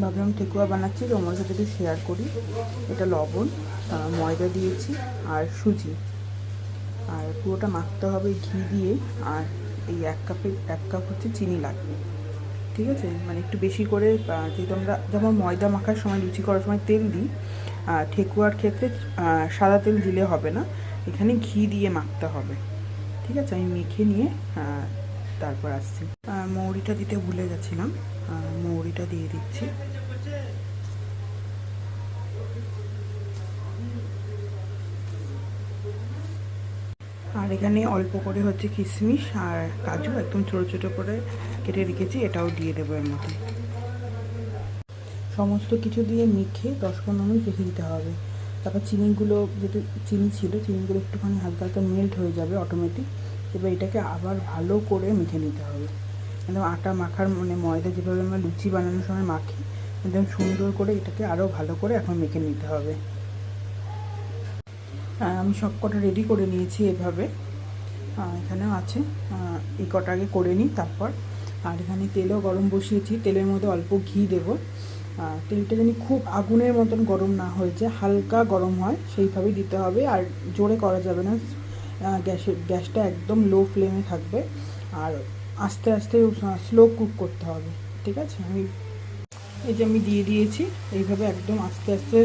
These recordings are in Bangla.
ভাবলাম ঠেকুয়া বানাচ্ছি, তোমার সাথে একটু শেয়ার করি। এটা লবণ, ময়দা দিয়েছি আর সুজি, আর পুরোটা মাখতে হবে ঘি দিয়ে। আর এই 1 কাপ হচ্ছে চিনি লাগবে, ঠিক আছে? মানে একটু বেশি করে, যেহেতু আমরা যেমন ময়দা মাখার সময় লুচি করার সময় তেল দিই, ঠেকুয়ার ক্ষেত্রে সাদা তেল দিলে হবে না, এখানে ঘি দিয়ে মাখতে হবে, ঠিক আছে? আমি মেখে নিয়ে তারপর আসছি। মৌরিটা দিতে ভুলে গেছিলাম, মৌরিটা দিয়ে দিচ্ছি। আর এখানে অল্প করে হচ্ছে কিশমিশ আর কাজু একদম ছোটো ছোটো করে কেটে রেখেছি, এটাও দিয়ে দেবো এর মধ্যে। সমস্ত কিছু দিয়ে মেখে 10-15 মিনিট রেখে দিতে হবে। তারপর চিনিগুলো, যেহেতু চিনি ছিল, চিনিগুলো একটুখানি হালকা হালকা মেল্ট হয়ে যাবে অটোমেটিক। এবার এটাকে আবার ভালো করে মেখে নিতে হবে, একদম আটা মাখার, মানে ময়দা যেভাবে আমরা লুচি বানানোর সময় মাখি, একদম সুন্দর করে এটাকে আরও ভালো করে এখন মেখে নিতে হবে। আমি সব কটা রেডি করে নিয়েছি এভাবে, এখানেও আছে। এই কটা আগে করে নিই তারপর। আর এখানে তেলও গরম বসিয়েছি, তেলের মধ্যে অল্প ঘি দেবো। তেলটা যেন খুব আগুনের মতন গরম না হয়েছে, হালকা গরম হয় সেইভাবেই দিতে হবে। আর জোরে করা যাবে না, গ্যাসটা একদম লো ফ্লেমে থাকবে, আর আস্তে আস্তে স্লো কুক করতে হবে, ঠিক আছে? এই যে আমি দিয়ে দিয়েছি, এইভাবে একদম আস্তে আস্তে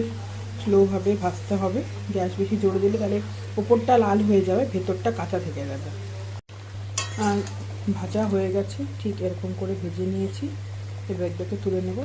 স্লোভাবে ভাজতে হবে। গ্যাস বেশি জোরে দিলে তাহলে ওপরটা লাল হয়ে যাবে, ভেতরটা কাঁচা থেকে যাবে। ভাজা হয়ে গেছে, ঠিক এরকম করে ভেজে নিয়েছি। এবার এটাকে তুলে নেব।